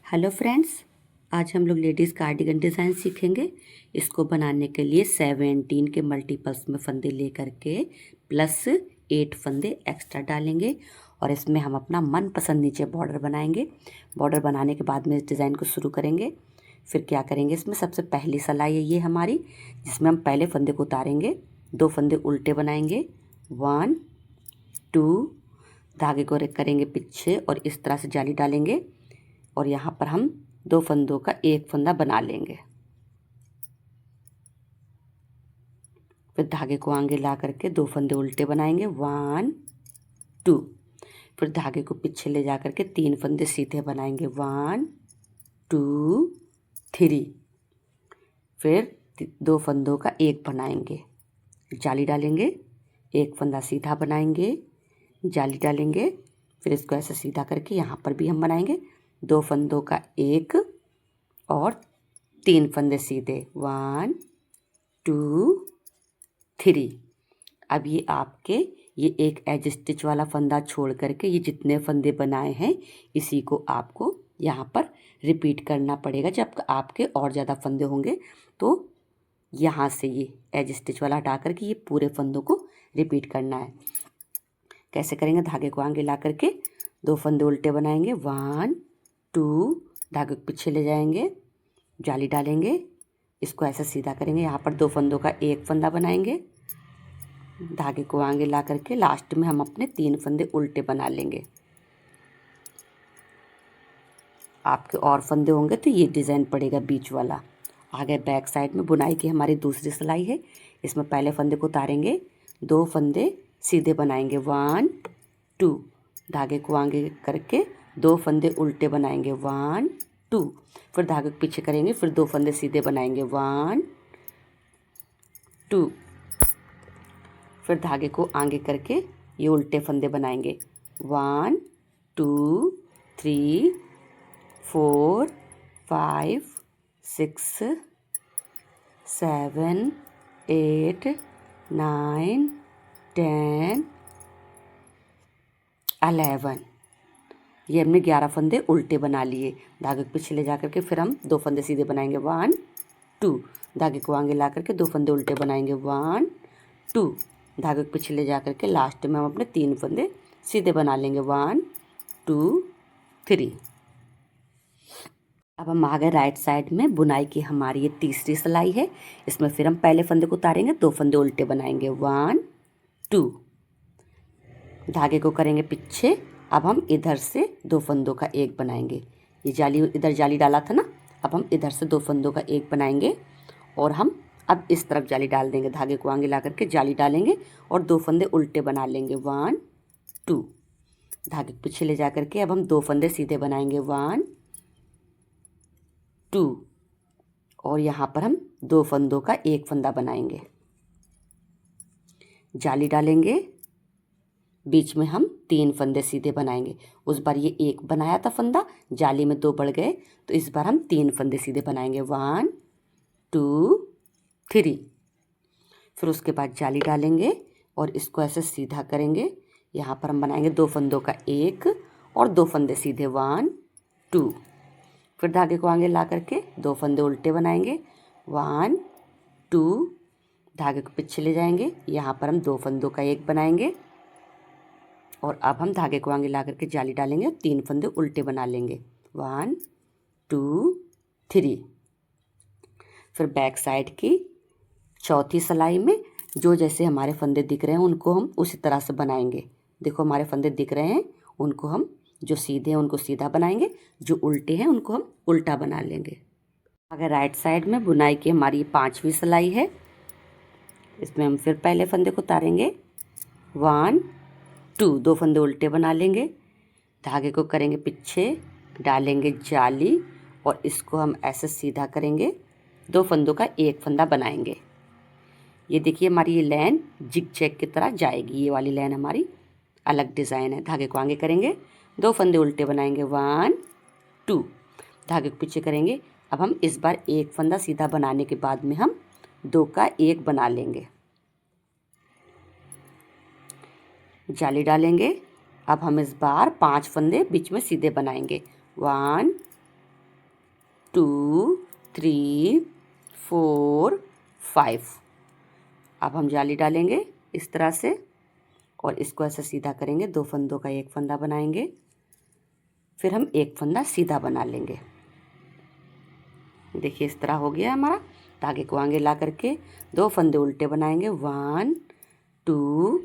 Hello friends, आज हम लोग लेडीज़ कार्डिगन डिज़ाइन सीखेंगे। इसको बनाने के लिए 17 के मल्टीपल्स में फंदे ले करके प्लस 8 फंदे एक्स्ट्रा डालेंगे और इसमें हम अपना मनपसंद नीचे बॉर्डर बनाएंगे। बॉर्डर बनाने के बाद में इस डिज़ाइन को शुरू करेंगे। फिर क्या करेंगे, इसमें सबसे पहली सिलाई है ये हमारी, जिसमें हम पहले फंदे को उतारेंगे, 2 फंदे उल्टे बनाएंगे, 1 2, धागे को करेंगे पीछे और इस तरह से जाली डालेंगे और यहाँ पर हम 2 फंदों का एक फंदा बना लेंगे। फिर धागे को आगे ला करके 2 फंदे उल्टे बनाएंगे, 1 2। फिर धागे को पीछे ले जा करके 3 फंदे सीधे बनाएंगे, 1 2 3। फिर 2 फंदों का एक बनाएंगे, जाली डालेंगे, एक फंदा सीधा बनाएंगे, जाली डालेंगे, फिर इसको ऐसे सीधा करके यहाँ पर भी हम बनाएंगे 2 फंदों का एक और 3 फंदे सीधे, 1 2 3। अब ये आपके ये एक एज स्टिच वाला फंदा छोड़ करके ये जितने फंदे बनाए हैं इसी को आपको यहाँ पर रिपीट करना पड़ेगा। जब आपके और ज़्यादा फंदे होंगे तो यहाँ से ये एज स्टिच वाला हटा करके ये पूरे फंदों को रिपीट करना है। कैसे करेंगे, धागे को आगे ला करके 2 फंदे उल्टे बनाएंगे, 1 2, धागे को पीछे ले जाएंगे, जाली डालेंगे, इसको ऐसे सीधा करेंगे, यहाँ पर 2 फंदों का एक फंदा बनाएंगे, धागे को आगे ला करके लास्ट में हम अपने 3 फंदे उल्टे बना लेंगे। आपके और फंदे होंगे तो ये डिज़ाइन पड़ेगा बीच वाला। आगे बैक साइड में बुनाई की हमारी दूसरी सिलाई है। इसमें पहले फंदे को उतारेंगे, 2 फंदे सीधे बनाएंगे, 1 2, धागे को आगे करके 2 फंदे उल्टे बनाएंगे, 1 2। फिर धागे को पीछे करेंगे, फिर 2 फंदे सीधे बनाएंगे, 1 2। फिर धागे को आगे करके ये उल्टे फंदे बनाएंगे, 1 2 3 4 5 6 7 8 9 10 11। ये हमने 11 फंदे उल्टे बना लिए। धागे को पीछे ले जा करके फिर हम 2 फंदे सीधे बनाएंगे, 1 2, धागे को आगे ला करके 2 फंदे उल्टे बनाएंगे, 1 2, धागे को पीछे ले जा करके लास्ट में हम अपने 3 फंदे सीधे बना लेंगे, 1 2 3। अब हम आ गए राइट साइड में। बुनाई की हमारी ये तीसरी सिलाई है। इसमें फिर हम पहले फंदे को उतारेंगे, 2 फंदे उल्टे बनाएंगे, 1 2, धागे को करेंगे पीछे। अब हम इधर से 2 फंदों का एक बनाएंगे, ये जाली इधर जाली डाला था ना, अब हम इधर से 2 फंदों का एक बनाएंगे और हम अब इस तरफ जाली डाल देंगे, धागे को आगे ला करके जाली डालेंगे और 2 फंदे उल्टे बना लेंगे, 1 2, धागे को पीछे ले जा करके अब हम 2 फंदे सीधे बनाएंगे, 1 2 और यहाँ पर हम 2 फंदों का एक फंदा बनाएंगे, जाली डालेंगे, बीच में हम 3 फंदे सीधे बनाएंगे। उस बार ये एक बनाया था फंदा, जाली में 2 बढ़ गए तो इस बार हम 3 फंदे सीधे बनाएंगे, 1 2 3। फिर उसके बाद जाली डालेंगे और इसको ऐसे सीधा करेंगे। यहाँ पर हम बनाएंगे 2 फंदों का एक और 2 फंदे सीधे, 1 2। फिर धागे को आगे ला करके 2 फंदे उल्टे बनाएंगे, 1 2, धागे को पीछे ले जाएंगे, यहाँ पर हम 2 फंदों का एक बनाएंगे और अब हम धागे को आगे ला करके जाली डालेंगे और 3 फंदे उल्टे बना लेंगे, 1 2 3। फिर बैक साइड की चौथी सिलाई में जो जैसे हमारे फंदे दिख रहे हैं उनको हम उसी तरह से बनाएंगे। देखो हमारे फंदे दिख रहे हैं, उनको हम जो सीधे हैं उनको सीधा बनाएंगे, जो उल्टे हैं उनको हम उल्टा बना लेंगे। अगर राइट साइड में बुनाई की हमारी 5वीं सिलाई है। इसमें हम फिर पहले फंदे को उतारेंगे, 1 2, 2 फंदे उल्टे बना लेंगे, धागे को करेंगे पीछे, डालेंगे जाली और इसको हम ऐसे सीधा करेंगे, 2 फंदों का एक फंदा बनाएंगे। ये देखिए हमारी ये लाइन जिग जैग की तरह जाएगी, ये वाली लाइन हमारी अलग डिज़ाइन है। धागे को आगे करेंगे, 2 फंदे उल्टे बनाएंगे, 1 2, धागे को पीछे करेंगे। अब हम इस बार एक फंदा सीधा बनाने के बाद में हम 2 का एक बना लेंगे, जाली डालेंगे। अब हम इस बार 5 फंदे बीच में सीधे बनाएंगे, 1 2 3 4 5। अब हम जाली डालेंगे इस तरह से और इसको ऐसे सीधा करेंगे, 2 फंदों का एक फंदा बनाएंगे, फिर हम एक फंदा सीधा बना लेंगे। देखिए इस तरह हो गया हमारा। धागे को आगे ला करके 2 फंदे उल्टे बनाएंगे, 1 2,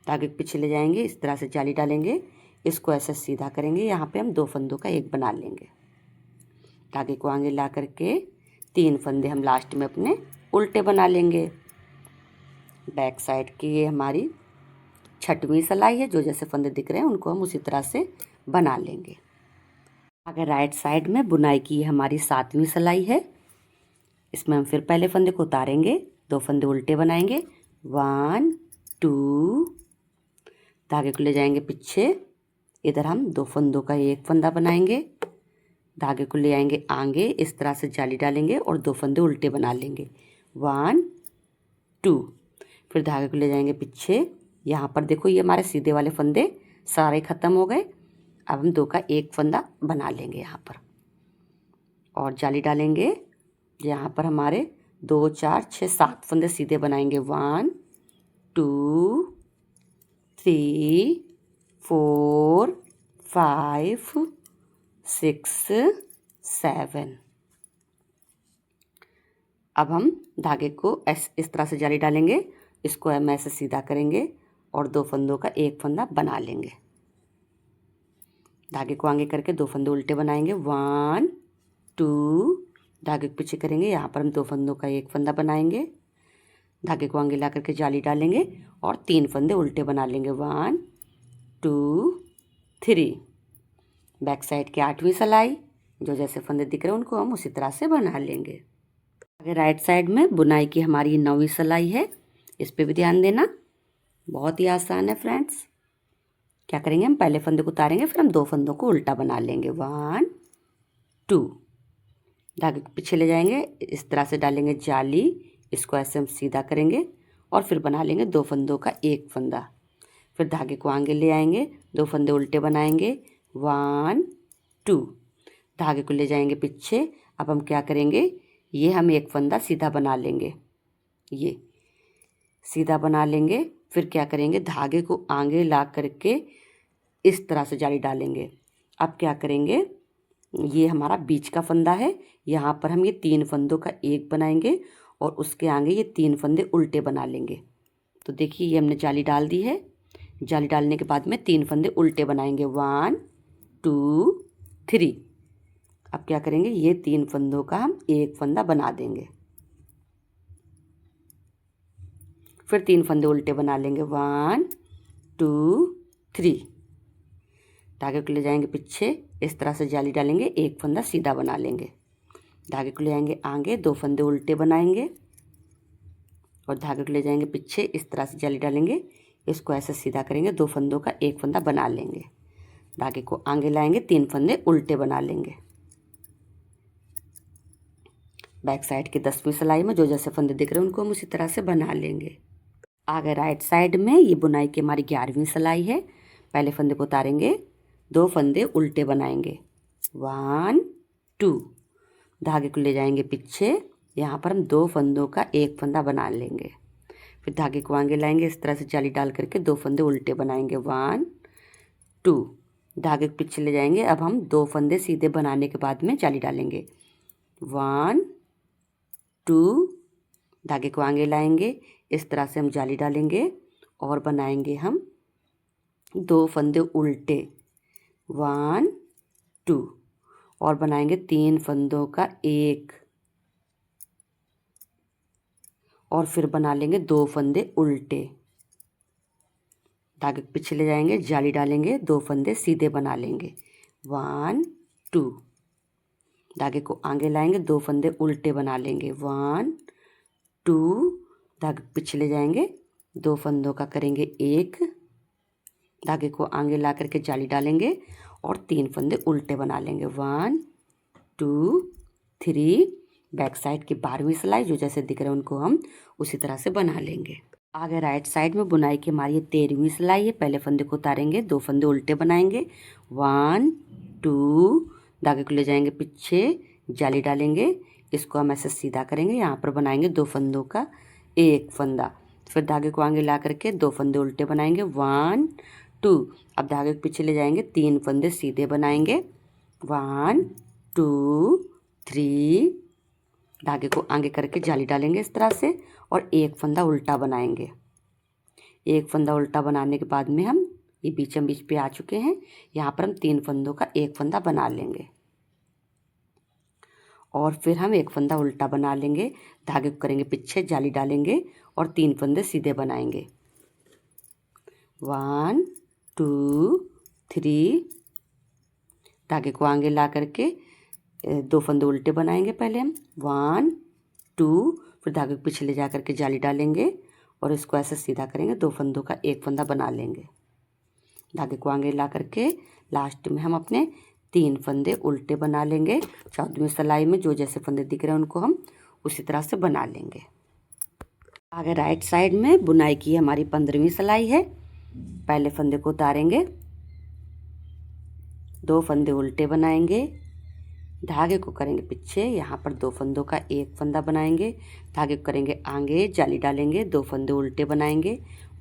धागे के पीछे ले जाएंगे, इस तरह से जाली डालेंगे, इसको ऐसे सीधा करेंगे, यहाँ पे हम 2 फंदों का एक बना लेंगे। धागे को आगे ला करके 3 फंदे हम लास्ट में अपने उल्टे बना लेंगे। बैक साइड की ये हमारी 6वीं सिलाई है। जो जैसे फंदे दिख रहे हैं उनको हम उसी तरह से बना लेंगे। अगर राइट साइड में बुनाई की हमारी 7वीं सिलाई है। इसमें हम फिर पहले फंदे को उतारेंगे, 2 फंदे उल्टे बनाएंगे, 1 2, धागे को ले जाएंगे पीछे, इधर हम 2 फंदों का एक फंदा बनाएंगे, धागे को ले आएंगे आगे, इस तरह से जाली डालेंगे और 2 फंदे उल्टे बना लेंगे, 1 2, फिर धागे को ले जाएंगे पीछे। यहाँ पर देखो ये हमारे सीधे वाले फंदे सारे ख़त्म हो गए। अब हम 2 का एक फंदा बना लेंगे यहाँ पर और जाली डालेंगे। यहाँ पर हमारे 2 4 6 7 फंदे सीधे बनाएंगे, 1 2 3 4 5 6 7। अब हम धागे को इस तरह से जाली डालेंगे, इसको हम ऐसे सीधा करेंगे और 2 फंदों का एक फंदा बना लेंगे। धागे को आगे करके 2 फंदे उल्टे बनाएंगे, 1 2, धागे को पीछे करेंगे, यहाँ पर हम 2 फंदों का एक फंदा बनाएंगे, धागे को आगे ला करके जाली डालेंगे और 3 फंदे उल्टे बना लेंगे, 1 2 3। बैक साइड की 8वीं सिलाई। जो जैसे फंदे दिख रहे हैं उनको हम उसी तरह से बना लेंगे। आगे राइट साइड में बुनाई की हमारी 9वीं सिलाई है। इस पे भी ध्यान देना, बहुत ही आसान है फ्रेंड्स। क्या करेंगे, हम पहले फंदे को उतारेंगे, फिर हम 2 फंदों को उल्टा बना लेंगे, 1 2, धागे को पीछे ले जाएंगे, इस तरह से डालेंगे जाली, इसको ऐसे हम सीधा करेंगे और फिर बना लेंगे 2 फंदों का एक फंदा। फिर धागे को आगे ले आएंगे, 2 फंदे उल्टे बनाएंगे, 1 2, धागे को ले जाएंगे पीछे। अब हम क्या करेंगे, ये हम एक फंदा सीधा बना लेंगे, ये सीधा बना लेंगे। फिर क्या करेंगे, धागे को आगे ला करके इस तरह से जाली डालेंगे। अब क्या करेंगे, ये हमारा बीच का फंदा है, यहाँ पर हम ये 3 फंदों का एक बनाएंगे और उसके आगे ये 3 फंदे उल्टे बना लेंगे। तो देखिए ये हमने जाली डाल दी है। जाली डालने के बाद में 3 फंदे उल्टे बनाएंगे, 1 2 3। अब क्या करेंगे, ये 3 फंदों का हम एक फंदा बना देंगे, फिर 3 फंदे उल्टे बना लेंगे, 1 2 3। धागे को ले जाएंगे पीछे, इस तरह से जाली डालेंगे, एक फंदा सीधा बना लेंगे, धागे को ले जाएंगे आगे, 2 फंदे उल्टे बनाएंगे और धागे को ले जाएंगे पीछे, इस तरह से जाली डालेंगे, इसको ऐसे सीधा करेंगे, 2 फंदों का एक फंदा बना लेंगे, धागे को आगे लाएंगे, 3 फंदे उल्टे बना लेंगे। बैक साइड की 10वीं सिलाई में जो जैसे फंदे दिख रहे हैं उनको हम उसी तरह से बना लेंगे। आगे राइट साइड में ये बुनाई की हमारी 11वीं सिलाई है। पहले फंदे को उतारेंगे, 2 फंदे उल्टे बनाएंगे, 1 2, धागे को ले जाएंगे पीछे, यहाँ पर हम 2 फंदों का एक फंदा बना लेंगे, फिर धागे को आगे लाएंगे, इस तरह से जाली डाल करके 2 फंदे उल्टे बनाएंगे, 1 2, धागे को पीछे ले जाएंगे। अब हम 2 फंदे सीधे बनाने के बाद में जाली डालेंगे, 1 2, धागे को आगे लाएंगे, इस तरह से हम जाली डालेंगे और बनाएंगे हम 2 फंदे उल्टे, 1 2, और बनाएंगे 3 फंदों का एक और फिर बना लेंगे 2 फंदे उल्टे, धागे के पीछे ले जाएंगे, जाली डालेंगे, 2 फंदे सीधे बना लेंगे, 1 2, धागे को आगे लाएंगे, 2 फंदे उल्टे बना लेंगे, 1 2, धागे पीछे ले जाएंगे, 2 फंदों का करेंगे एक, धागे को आगे ला करके जाली डालेंगे और 3 फंदे उल्टे बना लेंगे, 1 2 3। बैक साइड की 12वीं सिलाई जो जैसे दिख रहे हैं उनको हम उसी तरह से बना लेंगे। आगे राइट साइड में बुनाई की हमारी 13वीं सिलाई है। पहले फंदे को उतारेंगे, 2 फंदे उल्टे बनाएंगे, 1 2, धागे को ले जाएंगे पीछे, जाली डालेंगे, इसको हम ऐसे सीधा करेंगे, यहाँ पर बनाएंगे 2 फंदों का एक फंदा। फिर धागे को आगे ला करके 2 फंदे उल्टे बनाएंगे, 1 2। अब धागे को पीछे ले जाएंगे, 3 फंदे सीधे बनाएंगे, 1 2 3। धागे को आगे करके जाली डालेंगे इस तरह से और एक फंदा उल्टा बनाएंगे। एक फंदा उल्टा बनाने के बाद में हम ये बीचम बीच पे आ चुके हैं, यहाँ पर हम 3 फंदों का एक फंदा बना लेंगे और फिर हम एक फंदा उल्टा बना लेंगे। धागे को करेंगे पीछे, जाली डालेंगे और 3 फंदे सीधे बनाएंगे, 1 2 3। धागे को आगे ला करके 2 फंदे उल्टे बनाएंगे पहले हम, 1 2। फिर धागे को पीछे ले जा करके जाली डालेंगे और इसको ऐसे सीधा करेंगे, 2 फंदों का एक फंदा बना लेंगे। धागे को आगे ला करके लास्ट में हम अपने 3 फंदे उल्टे बना लेंगे। 14वीं सिलाई में जो जैसे फंदे दिख रहे हैं उनको हम उसी तरह से बना लेंगे। आगे राइट साइड में बुनाई की हमारी 15वीं सिलाई है। पहले फंदे को उतारेंगे, 2 फंदे उल्टे बनाएंगे, धागे को करेंगे पीछे, यहाँ पर 2 फंदों का एक फंदा बनाएंगे। धागे को करेंगे आगे, जाली डालेंगे, 2 फंदे उल्टे बनाएंगे,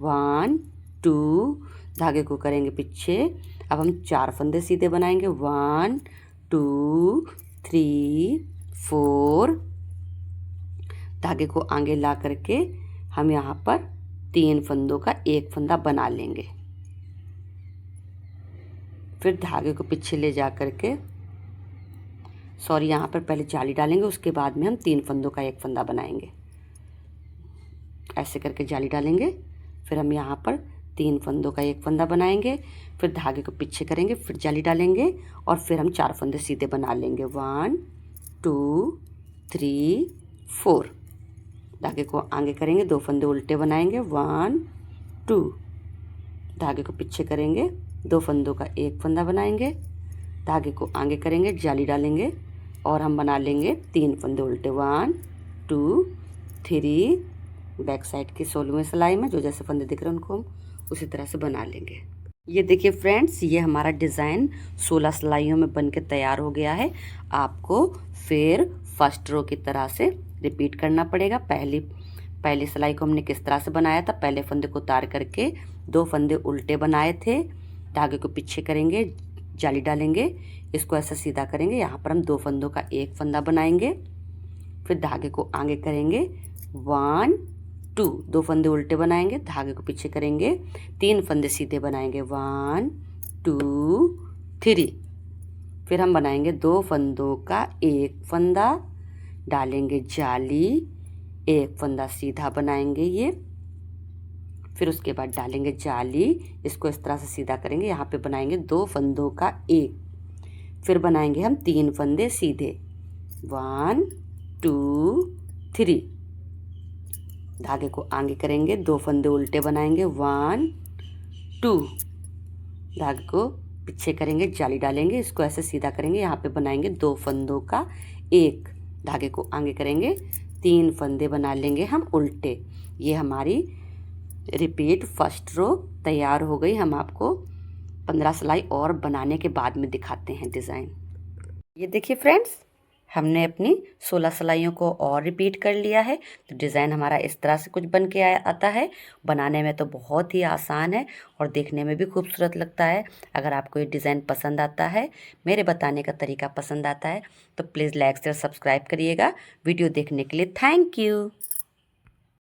1 2। धागे को करेंगे पीछे। अब हम 4 फंदे सीधे बनाएंगे, 1 2 3 4। धागे को आगे ला करके हम यहाँ पर 3 फंदों का एक फंदा बना लेंगे। फिर धागे को पीछे ले जा करके यहाँ पर पहले जाली डालेंगे, उसके बाद में हम 3 फंदों का एक फंदा बनाएंगे। ऐसे करके जाली डालेंगे, फिर हम यहाँ पर 3 फंदों का एक फंदा बनाएंगे। फिर धागे को पीछे करेंगे, फिर जाली डालेंगे और फिर हम 4 फंदे सीधे बना लेंगे, 1 2 3 4। धागे को आगे करेंगे, 2 फंदे उल्टे बनाएंगे, 1 2। धागे को पीछे करेंगे, 2 फंदों का एक फंदा बनाएंगे। धागे को आगे करेंगे, जाली डालेंगे और हम बना लेंगे 3 फंदे उल्टे, 1 2 3। बैक साइड की 16वीं सिलाई में जो जैसे फंदे दिख रहे हैं उनको हम उसी तरह से बना लेंगे। ये देखिए फ्रेंड्स, ये हमारा डिज़ाइन 16 सिलाइयों में बनके तैयार हो गया है। आपको फिर फर्स्ट रो की तरह से रिपीट करना पड़ेगा। पहली सिलाई को हमने किस तरह से बनाया था, पहले फंदे को उतार करके 2 फंदे उल्टे बनाए थे। धागे को पीछे करेंगे, जाली डालेंगे, इसको ऐसा सीधा करेंगे, यहाँ पर हम 2 फंदों का एक फंदा बनाएंगे। फिर धागे को आगे करेंगे, 1 2। 2 फंदे उल्टे बनाएंगे, धागे को पीछे करेंगे, 3 फंदे सीधे बनाएंगे, 1 2 3। फिर हम बनाएंगे 2 फंदों का एक फंदा, डालेंगे जाली, एक फंदा सीधा बनाएंगे ये। फिर उसके बाद डालेंगे जाली, इसको इस तरह से सीधा करेंगे, यहाँ पे बनाएंगे 2 फंदों का एक। फिर बनाएंगे हम 3 फंदे सीधे, 1 2 3। धागे को आगे करेंगे, 2 फंदे उल्टे बनाएंगे, 1 2। धागे को पीछे करेंगे, जाली डालेंगे, इसको ऐसे सीधा करेंगे, यहाँ पे बनाएंगे 2 फंदों का एक। धागे को आगे करेंगे, 3 फंदे बना लेंगे हम उल्टे। ये हमारी रिपीट फर्स्ट रो तैयार हो गई। हम आपको 15 सिलाई और बनाने के बाद में दिखाते हैं डिज़ाइन। ये देखिए फ्रेंड्स, हमने अपनी 16 सिलाइयों को और रिपीट कर लिया है। तो डिज़ाइन हमारा इस तरह से कुछ बन के आता है। बनाने में तो बहुत ही आसान है और देखने में भी खूबसूरत लगता है। अगर आपको ये डिज़ाइन पसंद आता है, मेरे बताने का तरीका पसंद आता है, तो प्लीज़ लाइक शेयर सब्सक्राइब करिएगा। वीडियो देखने के लिए थैंक यू।